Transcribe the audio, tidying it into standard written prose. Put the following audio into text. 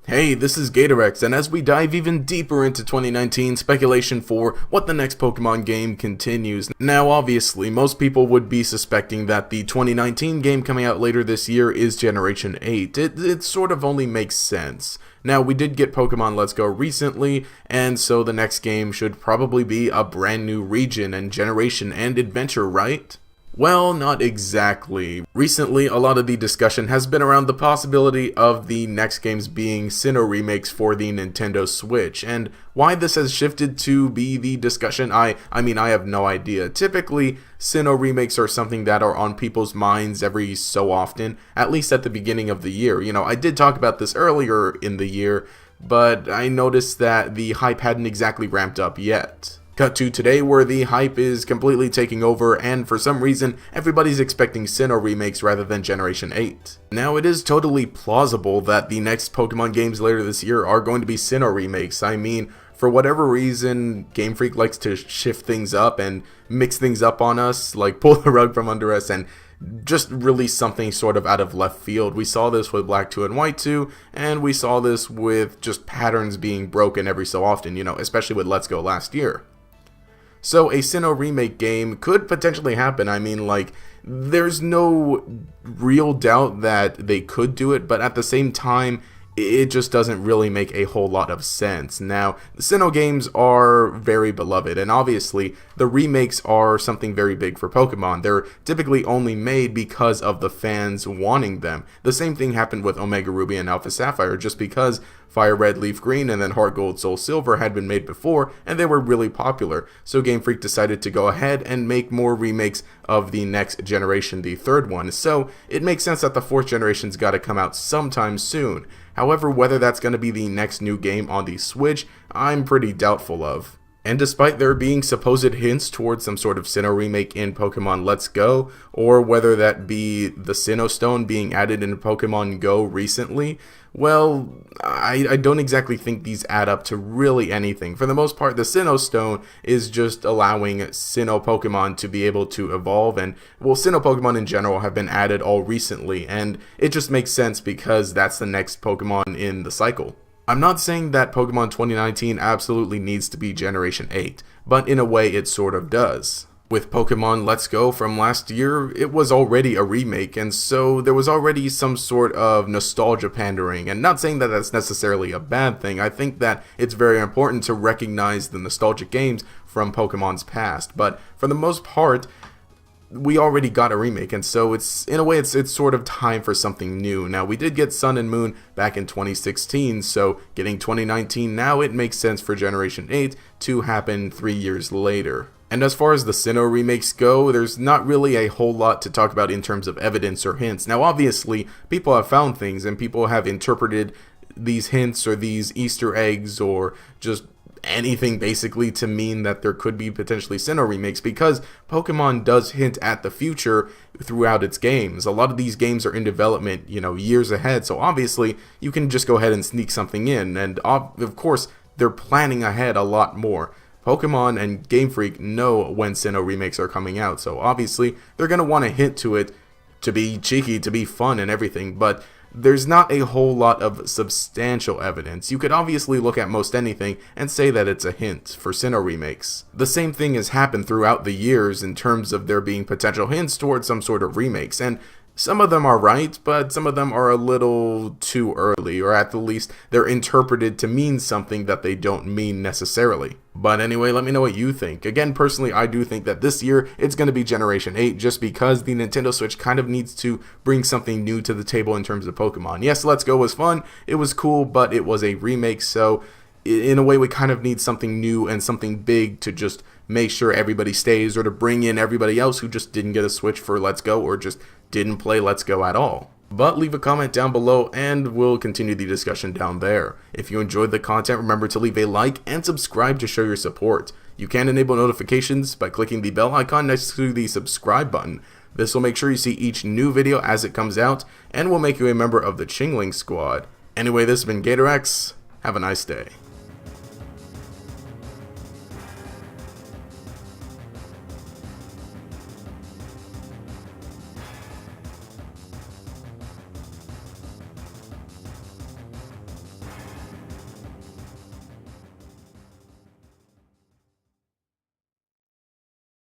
Hey, this is GatorX, and as we dive even deeper into 2019, speculation for what the next Pokemon game continues. Now, obviously, most people would be suspecting that the 2019 game coming out later this year is Generation 8. It sort of only makes sense. Now, we did get Pokemon Let's Go recently, and so the next game should probably be a brand new region and generation and adventure, right? Well, not exactly. Recently, a lot of the discussion has been around the possibility of the next games being Sinnoh Remakes for the Nintendo Switch, and why this has shifted to be the discussion, I have no idea. Typically, Sinnoh Remakes are something that are on people's minds every so often, at least at the beginning of the year. You know, I did talk about this earlier in the year, but I noticed that the hype hadn't exactly ramped up yet. Cut to today, where the hype is completely taking over, and for some reason, everybody's expecting Sinnoh Remakes rather than Generation 8. Now, it is totally plausible that the next Pokemon games later this year are going to be Sinnoh Remakes. I mean, for whatever reason, Game Freak likes to shift things up and mix things up on us, like pull the rug from under us and just release something sort of out of left field. We saw this with Black 2 and White 2, and we saw this with just patterns being broken every so often, you know, especially with Let's Go last year. So a Sinnoh remake game could potentially happen. I mean, like, there's no real doubt that they could do it, but at the same time, it just doesn't really make a whole lot of sense. Now, the Sinnoh games are very beloved, and obviously, the remakes are something very big for Pokemon. They're typically only made because of the fans wanting them. The same thing happened with Omega Ruby and Alpha Sapphire, just because Fire Red, Leaf Green, and then Heart Gold, Soul Silver had been made before, and they were really popular. So Game Freak decided to go ahead and make more remakes of the next generation, the third one. So it makes sense that the fourth generation's got to come out sometime soon. However, whether that's going to be the next new game on the Switch, I'm pretty doubtful of. And despite there being supposed hints towards some sort of Sinnoh remake in Pokemon Let's Go, or whether that be the Sinnoh Stone being added in Pokemon Go recently, well, I don't exactly think these add up to really anything. For the most part, the Sinnoh Stone is just allowing Sinnoh Pokemon to be able to evolve, and, well, Sinnoh Pokemon in general have been added all recently, and it just makes sense because that's the next Pokemon in the cycle. I'm not saying that Pokemon 2019 absolutely needs to be Generation 8, but in a way it sort of does. With Pokemon Let's Go from last year, it was already a remake, and so there was already some sort of nostalgia pandering, and not saying that that's necessarily a bad thing. I think that it's very important to recognize the nostalgic games from Pokemon's past, but for the most part, we already got a remake, and so it's, in a way, it's sort of time for something new. Now, we did get Sun and Moon back in 2016, so getting 2019 now, it makes sense for Generation 8 to happen 3 years later. And as far as the Sinnoh remakes go, there's not really a whole lot to talk about in terms of evidence or hints. Now, obviously, people have found things, and people have interpreted these hints or these Easter eggs or just anything basically to mean that there could be potentially Sinnoh remakes, because Pokemon does hint at the future throughout its games. A lot of these games are in development, you know, years ahead, so obviously you can just go ahead and sneak something in, and of course they're planning ahead a lot more. Pokemon and Game Freak know when Sinnoh remakes are coming out, so obviously they're going to want to hint to it to be cheeky, to be fun and everything, but there's not a whole lot of substantial evidence. You could obviously look at most anything and say that it's a hint for Sinnoh remakes. The same thing has happened throughout the years in terms of there being potential hints towards some sort of remakes, and some of them are right, but some of them are a little too early, or at the least they're interpreted to mean something that they don't mean necessarily. But anyway, let me know what you think. Again, personally, I do think that this year it's going to be Generation 8, just because the Nintendo Switch kind of needs to bring something new to the table in terms of Pokemon. Yes, Let's Go was fun, it was cool, but it was a remake, so in a way we kind of need something new and something big to just make sure everybody stays, or to bring in everybody else who just didn't get a Switch for Let's Go or just didn't play Let's Go at all. But leave a comment down below and we'll continue the discussion down there. If you enjoyed the content, remember to leave a like and subscribe to show your support. You can enable notifications by clicking the bell icon next to the subscribe button. This will make sure you see each new video as it comes out, and will make you a member of the Chingling Squad. Anyway, this has been GatorX. Have a nice day.